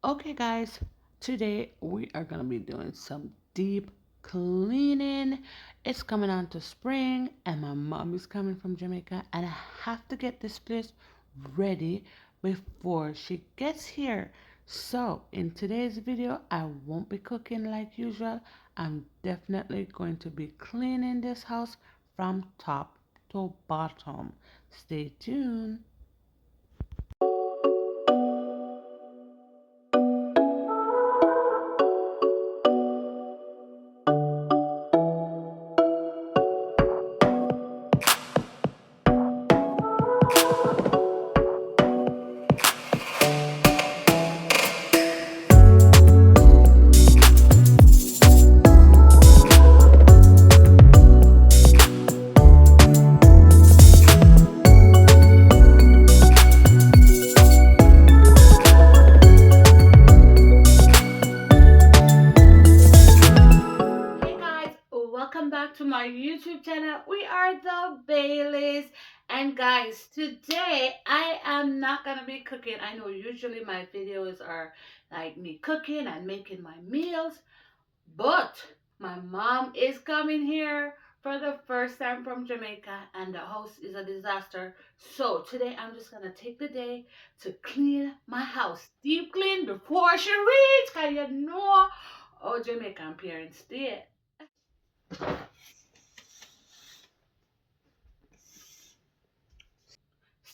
Okay, guys, today we are gonna be doing some deep cleaning. It's coming on to spring, and my mom is coming from Jamaica, and I have to get this place ready before she gets here. So, in today's video, I won't be cooking like usual. I'm definitely going to be cleaning this house from top to bottom. Stay tuned. Hey guys, welcome back to my YouTube channel. We are the Baileys. And guys, today I am not gonna be cooking. I know usually my videos are like me cooking and making my meals, but my mom is coming here for the first time from Jamaica and the house is a disaster. So today I'm just gonna take the day to clean my house. Deep clean before she reads, cause you know how Jamaican parents did.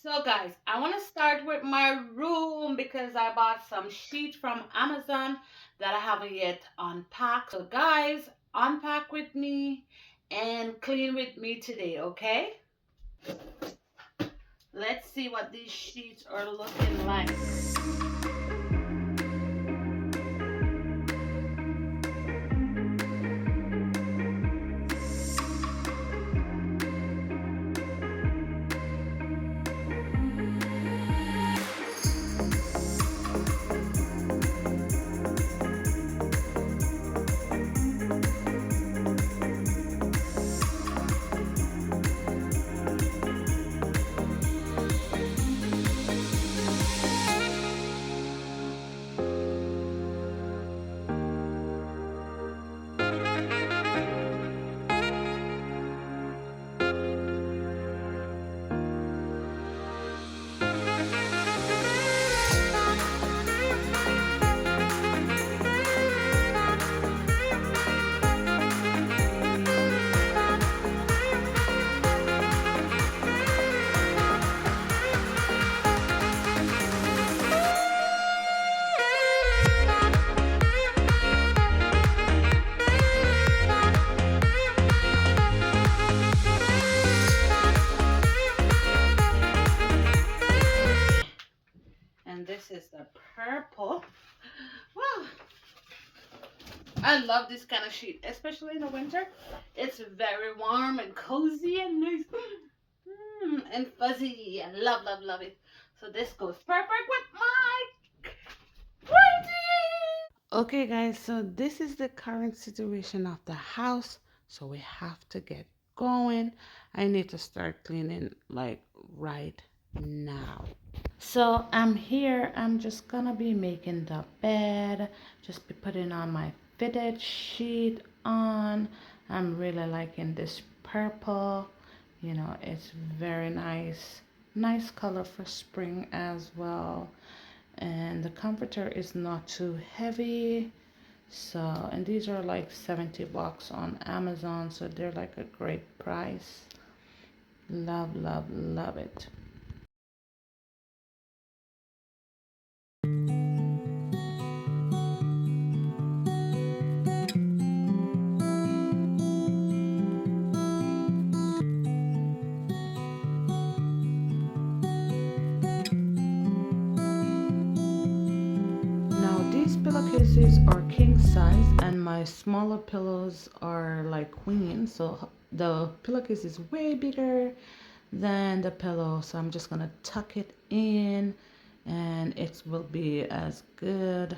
So guys, I want to start with my room because I bought some sheets from Amazon that I haven't yet unpacked. So guys, unpack with me and clean with me today, okay? Let's see what these sheets are looking like. And this is the purple. Wow, I love this kind of sheet, especially in the winter. It's very warm and cozy and nice. And fuzzy. I love, love, love it. So this goes perfect with my printing. Okay, guys, so this is the current situation of the house. So we have to get going. I need to start cleaning like right now. So I'm here. I'm just gonna be making the bed. Just be putting on my fitted sheet on. I'm really liking this purple. You know, it's very nice. Nice color for spring as well. And the comforter is not too heavy. So, and these are like 70 bucks on Amazon. So they're like a great price. Love, love, love it. Now these pillowcases are king size and my smaller pillows are like queen. So the pillowcase is way bigger than the pillow. So I'm just gonna tuck it in and it will be as good.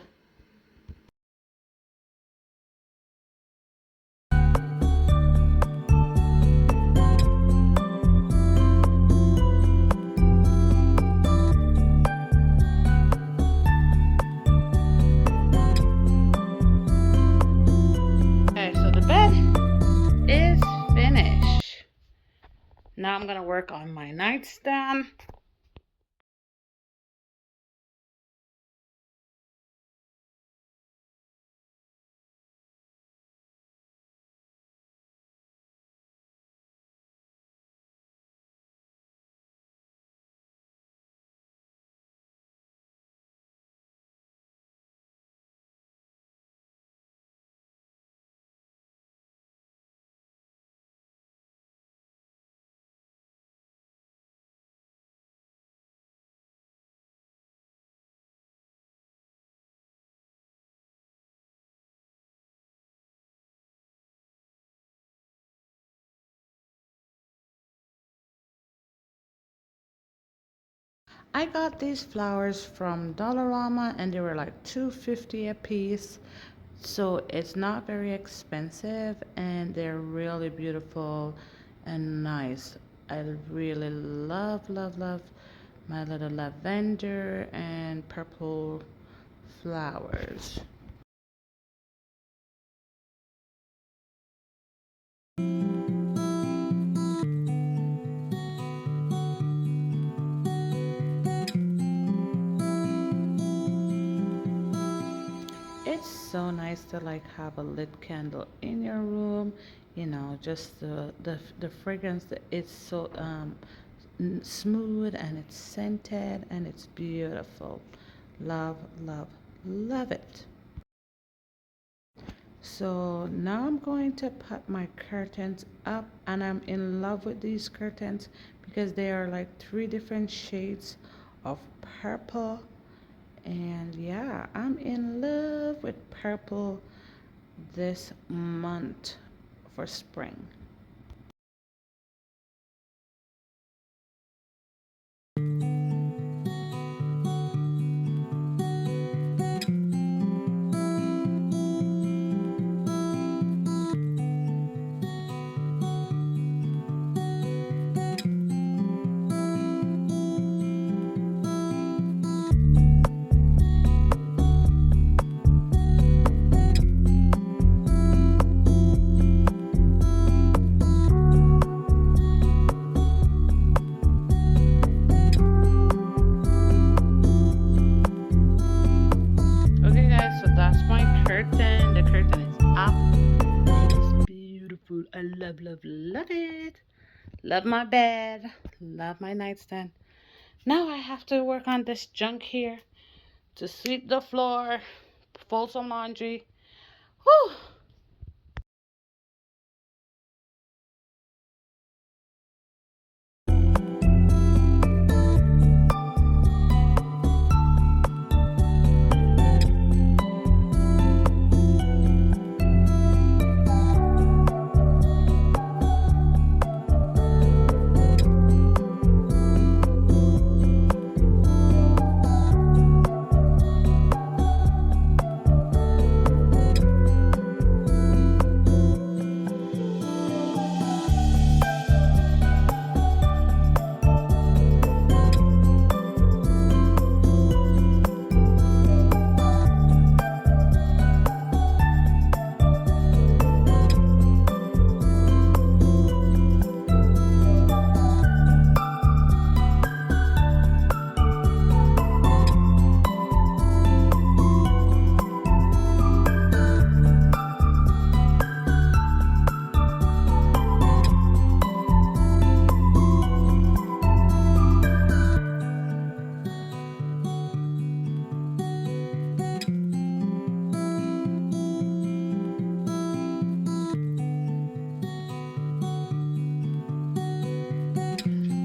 Now I'm gonna work on my nightstand. I got these flowers from Dollarama and they were like $2.50 a piece. So it's not very expensive and they're really beautiful and nice. I really love my little lavender and purple flowers. It's so nice to like have a lit candle in your room, you know, just the fragrance. It's so smooth and it's scented and it's beautiful. Love, love, love it. So now I'm going to put my curtains up, and I'm in love with these curtains because they are like three different shades of purple. And yeah, I'm in love with purple this month for spring. Okay guys, so that's my curtain. The curtain is up. It's beautiful. I love it. Love my bed. Love my nightstand. Now I have to work on this junk here to sweep the floor, fold some laundry. Whew.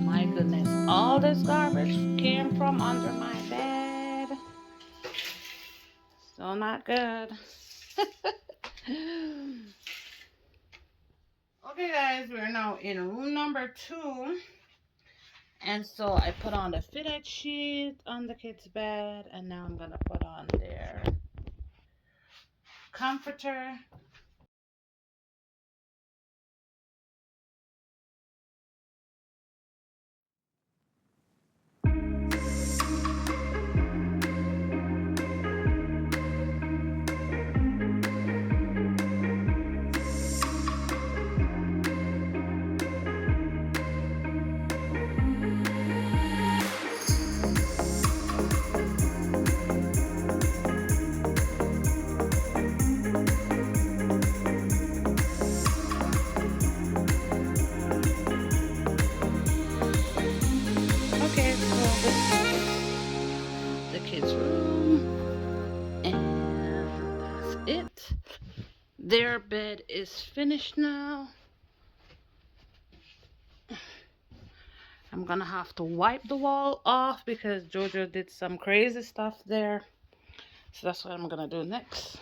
My goodness, all this garbage came from under my bed. So not good. Okay guys, we're now in room number 2. And so I put on the fitted sheet on the kids' bed, and now I'm gonna put on their comforter. it. Their bed is finished now. I'm gonna have to wipe the wall off because Jojo did some crazy stuff there. So that's what I'm gonna do next.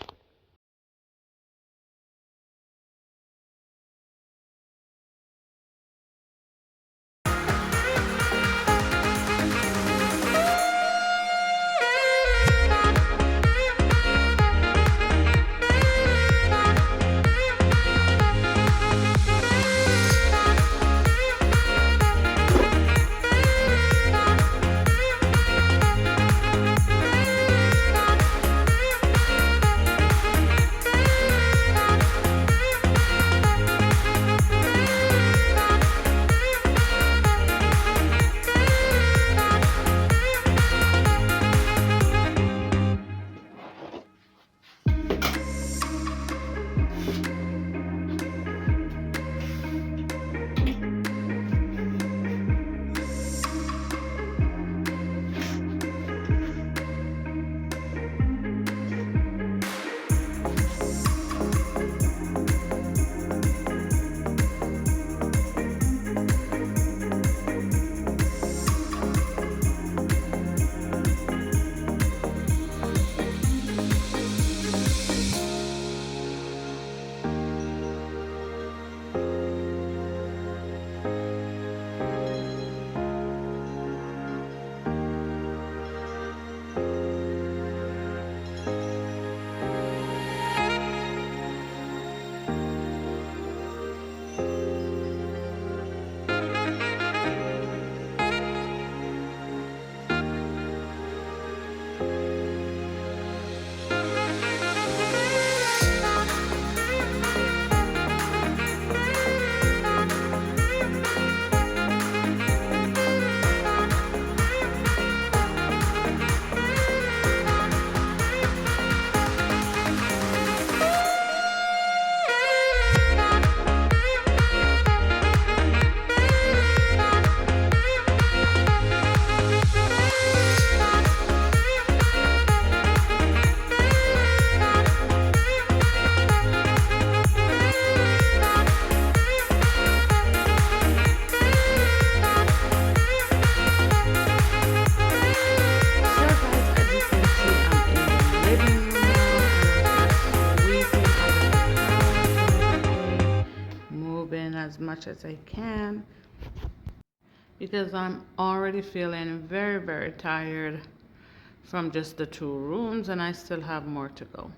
As much as I can because I'm already feeling very tired from just the 2 rooms and I still have more to go.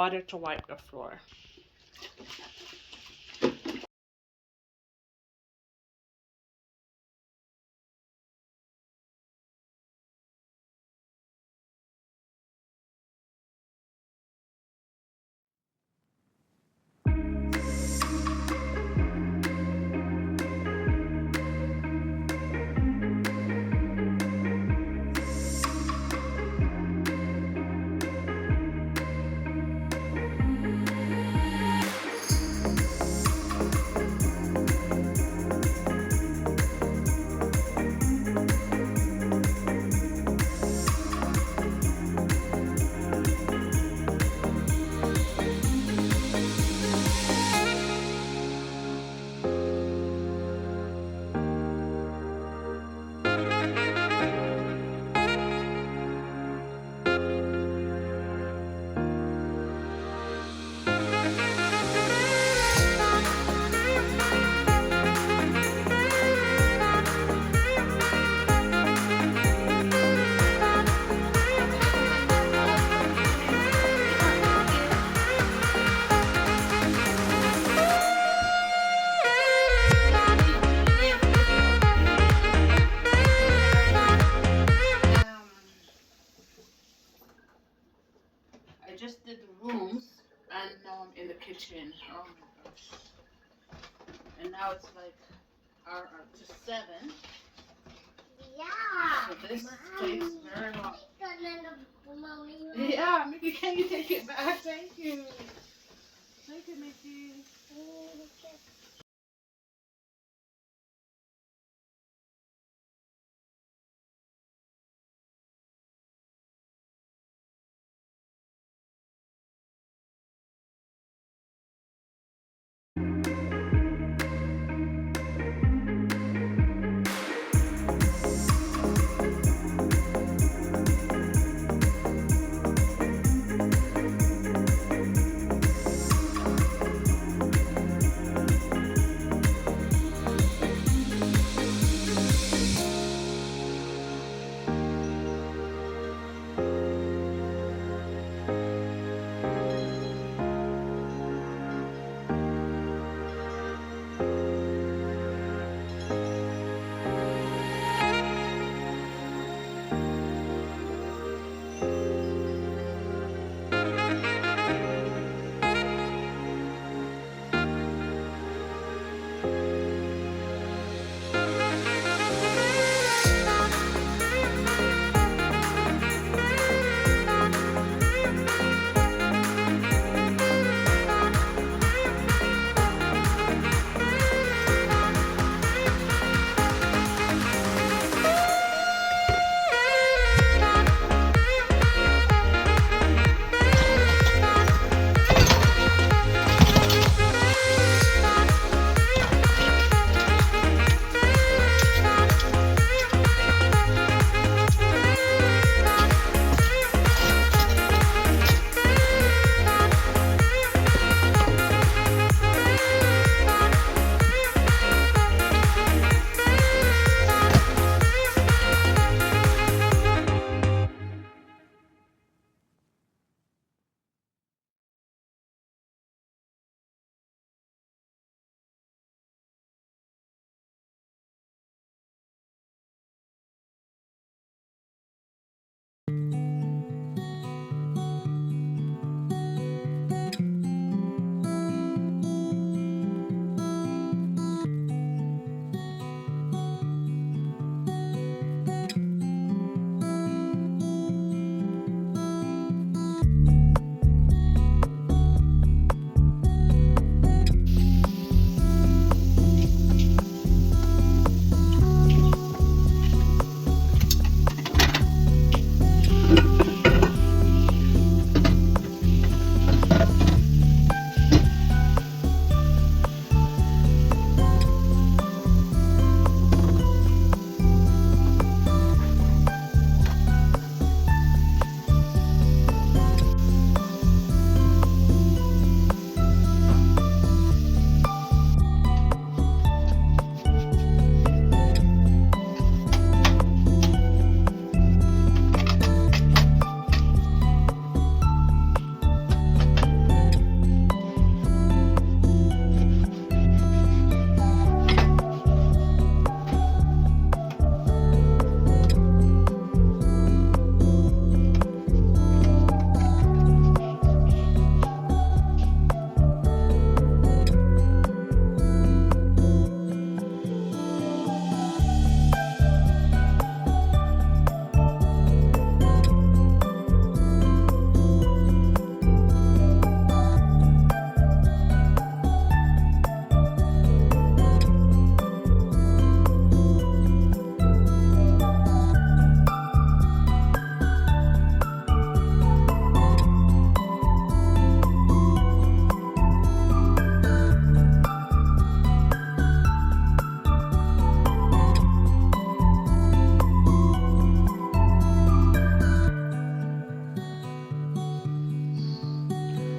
water to wipe the floor. I just did the rooms, and now I'm in the kitchen. Oh my gosh. And now it's like to 7. Yeah. So this takes very long. Mommy. Yeah, Mickey, can you take it back? Thank you. Thank you, Mickey.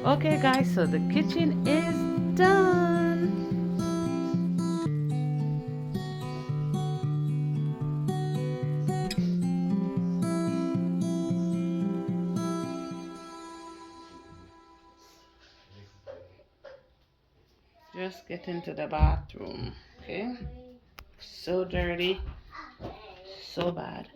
Okay guys, so the kitchen is done. Just get into the bathroom, okay? So dirty, so bad.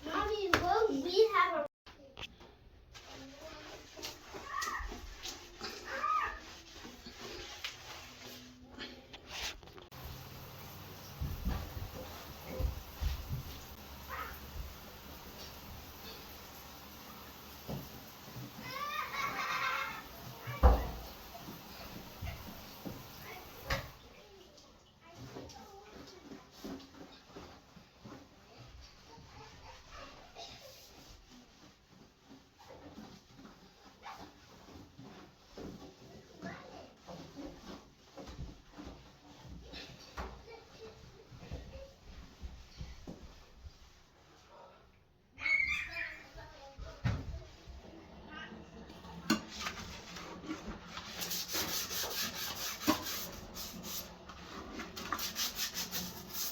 Mommy, will we have a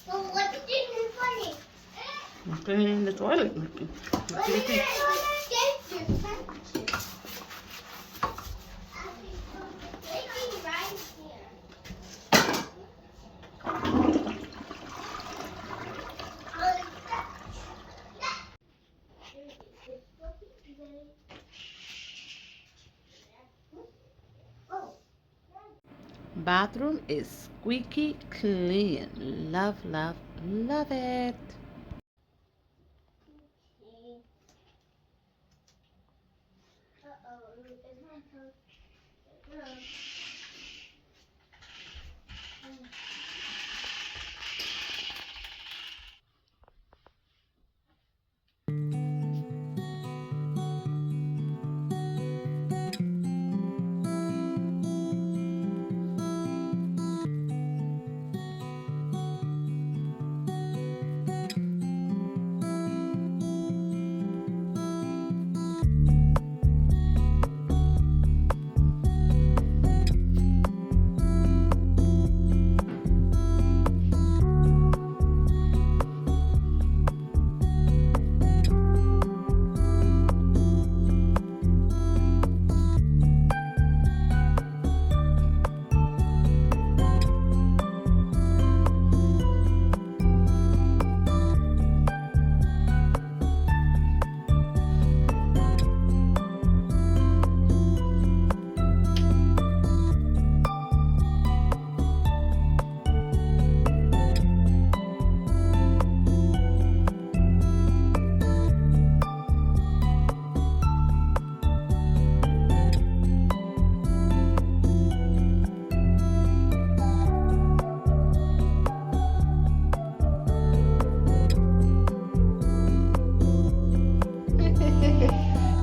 well, what did you do funny? I'm cleaning the toilet. What did you do? Right here. Bathroom is squeaky clean. Love, love, love it.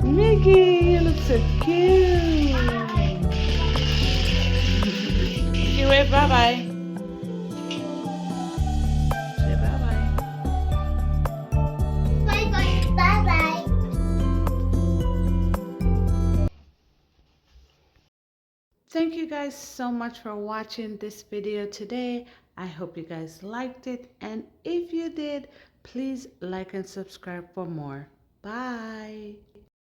Mickey, you look so cute. You wave bye bye. Say bye bye. Bye bye. Bye bye. Thank you guys so much for watching this video today. I hope you guys liked it, and if you did, please like and subscribe for more. Bye.